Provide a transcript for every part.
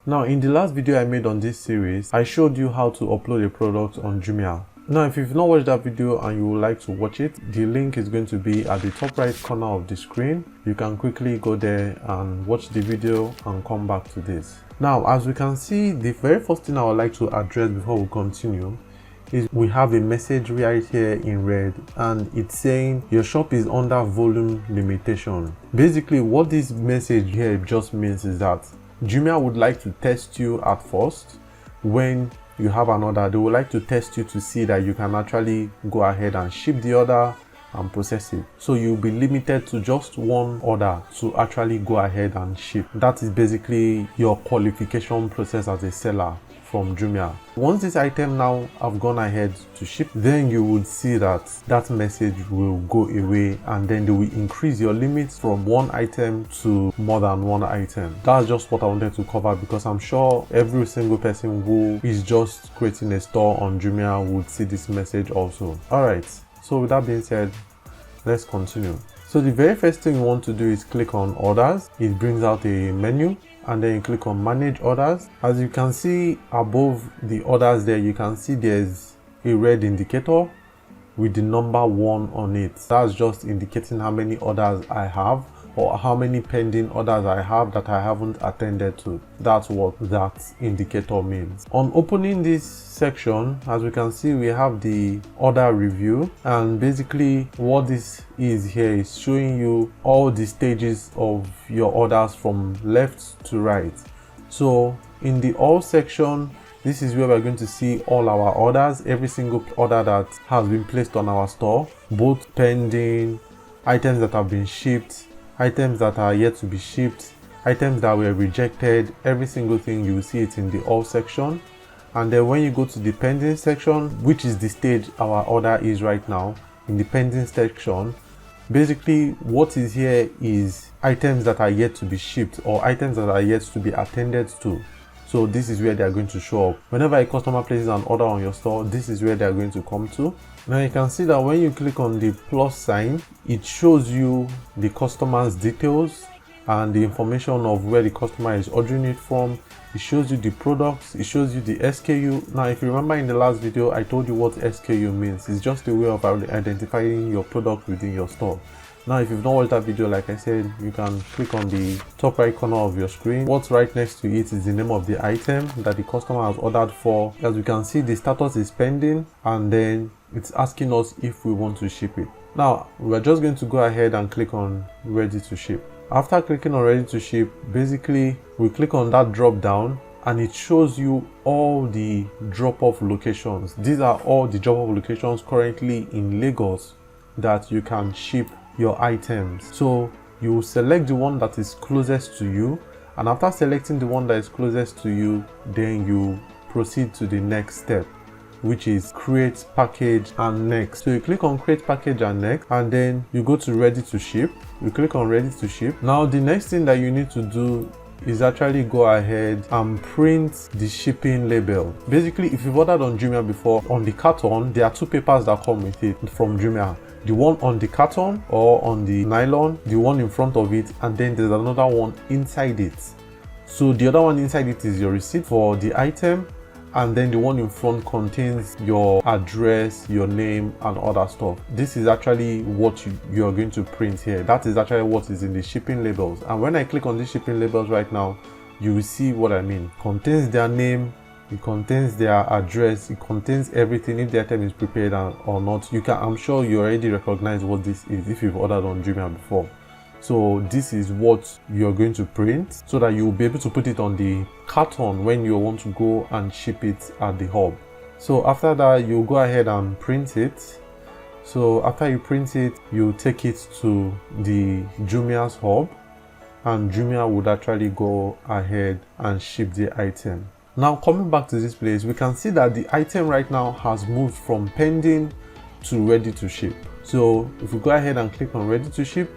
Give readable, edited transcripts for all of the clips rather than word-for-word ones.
Now, in the last video I made on this series, I showed you how to upload a product on Jumia. Now, if you've not watched that video and you would like to watch it, the link is going to be at the top right corner of the screen. You can quickly go there and watch the video and come back to this. Now, as we can see, the very first thing I would like to address before we continue is we have a message right here in red, and it's saying your shop is under volume limitation. Basically, what this message here just means is that Jumia would like to test you at first. When you have an order, they would like to test you to see that you can actually go ahead and ship the order and process it. So you'll be limited to just one order to actually go ahead and ship. That is basically your qualification process as a seller from Jumia. Once this item now have gone ahead to ship, then you would see that that message will go away, and then they will increase your limits from one item to more than one item. That's just what I wanted to cover, because I'm sure every single person who is just creating a store on Jumia would see this message also. Alright, so with that being said, let's continue. So the very first thing you want to do is click on orders. It brings out a menu, and then you click on manage orders. As you can see above the orders there, you can see there's a red indicator with the number 1 on it. That's just indicating how many orders I have, or how many pending orders I have that I haven't attended to. That's what that indicator means. On opening this section, as we can see, we have the order review, and basically what this is here is showing you all the stages of your orders from left to right. So in the all section, this is where we're going to see all our orders, every single order that has been placed on our store, both pending, items that have been shipped, items that are yet to be shipped, items that were rejected. Every single thing, you will see it in the all section. And then when you go to the pending section, which is the stage our order is right now, in the pending section, basically what is here is items that are yet to be shipped, or items that are yet to be attended to. So this is where they are going to show up. Whenever a customer places an order on your store, this is where they are going to come to. Now you can see that when you click on the plus sign, it shows you the customer's details and the information of where the customer is ordering it from. It shows you the products, it shows you the SKU. Now, if you remember in the last video, I told you what SKU means. It's just a way of identifying your product within your store. Now, if you've not watched that video, like I said, you can click on the top right corner of your screen. What's right next to it is the name of the item that the customer has ordered for. As you can see, the status is pending, and then it's asking us if we want to ship it. Now, we're just going to go ahead and click on ready to ship. After clicking on ready to ship, basically we click on that drop down, and it shows you all the drop-off locations. These are all the drop-off locations currently in Lagos that you can ship your items. So you select the one that is closest to you, and after selecting the one that is closest to you, then you proceed to the next step, which is create package and next. So you click on create package and next, and then you go to ready to ship. You click on ready to ship. Now the next thing that you need to do is actually go ahead and print the shipping label. Basically, if you've ordered on Jumia before, on the carton there are two papers that come with it from Jumia. The one on the carton or on the nylon, the one in front of it, and then there's another one inside it. So the other one inside it is your receipt for the item, and then the one in front contains your address, your name, and other stuff. This is actually what you are going to print here. That is actually what is in the shipping labels. And when I click on these shipping labels right now, you will see what I mean. It contains their name, it contains their address, it contains everything, if the item is prepared or not. I'm sure you already recognize what this is if you've ordered on Jumia before. So this is what you're going to print, so that you'll be able to put it on the carton when you want to go and ship it at the hub. So after that, you go ahead and print it. So after you print it, you take it to the Jumia's hub, and Jumia would actually go ahead and ship the item. Now, coming back to this place, we can see that the item right now has moved from pending to ready to ship. So if we go ahead and click on ready to ship,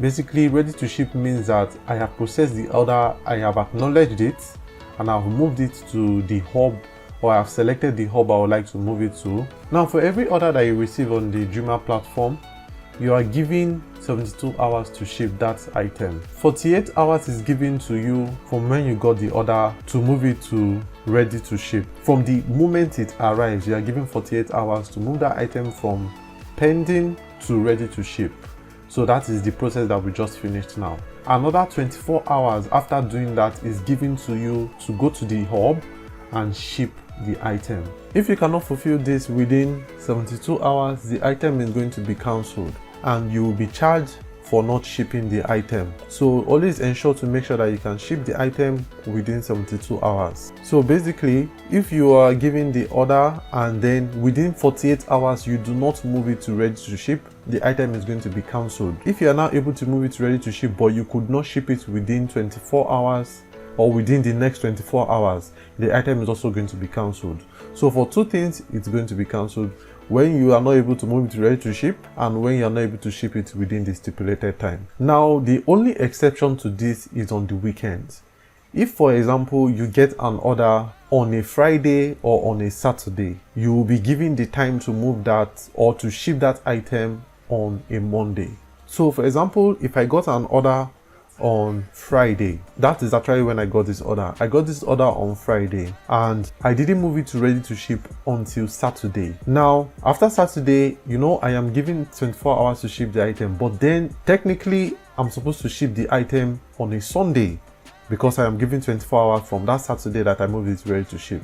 basically ready to ship means that I have processed the order, I have acknowledged it, and I've moved it to the hub, or I've selected the hub I would like to move it to. Now, for every order that you receive on the Jumia platform, you are given 72 hours to ship that item. 48 hours is given to you from when you got the order to move it to ready to ship. From the moment it arrives, you are given 48 hours to move that item from pending to ready to ship. So that is the process that we just finished now. Another 24 hours after doing that is given to you to go to the hub and ship the item. If you cannot fulfill this within 72 hours, the item is going to be cancelled and you will be charged for not shipping the item. So always ensure to make sure that you can ship the item within 72 hours. So basically, if you are giving the order and then within 48 hours you do not move it to ready to ship, the item is going to be cancelled. If you are now able to move it to ready to ship but you could not ship it within 24 hours or within the next 24 hours, the item is also going to be cancelled. So for two things, it's going to be cancelled: when you are not able to move it ready to ship and when you are not able to ship it within the stipulated time. Now, the only exception to this is on the weekends. If, for example, you get an order on a Friday or on a Saturday, you will be given the time to move that or to ship that item on a Monday. So, for example, if I got an order on Friday, that is actually when I got this order. I got this order on Friday and I didn't move it to ready to ship until Saturday. Now, after Saturday, I am given 24 hours to ship the item, but then technically I'm supposed to ship the item on a Sunday because I am given 24 hours from that Saturday that I moved it ready to ship.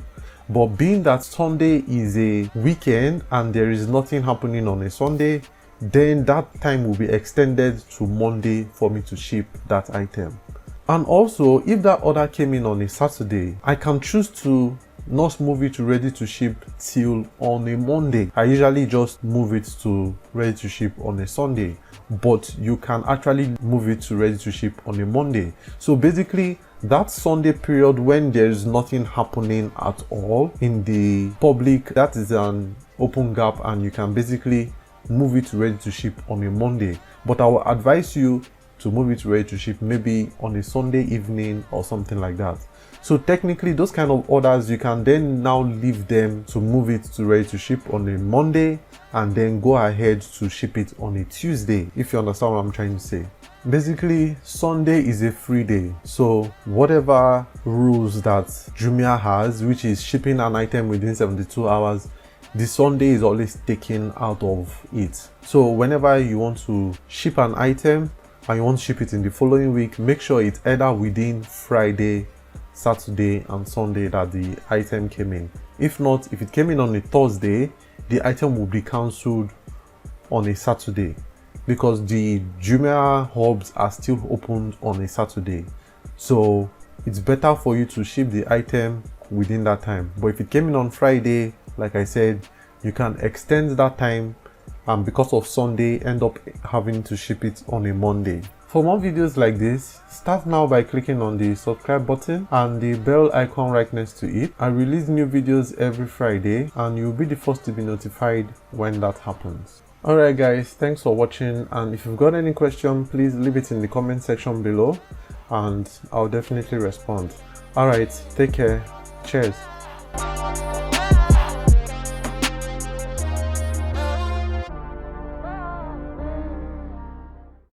But being that Sunday is a weekend and there is nothing happening on a Sunday, then that time will be extended to Monday for me to ship that item. And also, if that order came in on a Saturday, I can choose to not move it to ready to ship till on a Monday. I usually just move it to ready to ship on a Sunday, but you can actually move it to ready to ship on a Monday. So basically, that Sunday period when there is nothing happening at all in the public, that is an open gap and you can basically move it ready to ship on a Monday. But I will advise you to move it ready to ship maybe on a Sunday evening or something like that. So technically, those kind of orders, you can then now leave them to move it to ready to ship on a Monday and then go ahead to ship it on a Tuesday, if you understand what I'm trying to say. Basically, Sunday is a free day, so whatever rules that Jumia has, which is shipping an item within 72 hours, the Sunday is always taken out of it. So whenever you want to ship an item and you want to ship it in the following week, make sure it's either within Friday, Saturday and Sunday that the item came in. If not, if it came in on a Thursday, the item will be cancelled on a Saturday because the Jumia hubs are still opened on a Saturday. So it's better for you to ship the item within that time. But if it came in on Friday, like I said, you can extend that time and because of Sunday end up having to ship it on a Monday. For more videos like this, start now by clicking on the subscribe button and the bell icon right next to it. I release new videos every Friday and you'll be the first to be notified when that happens. Alright guys, thanks for watching, and if you've got any question, please leave it in the comment section below and I'll definitely respond. Alright, take care. Cheers.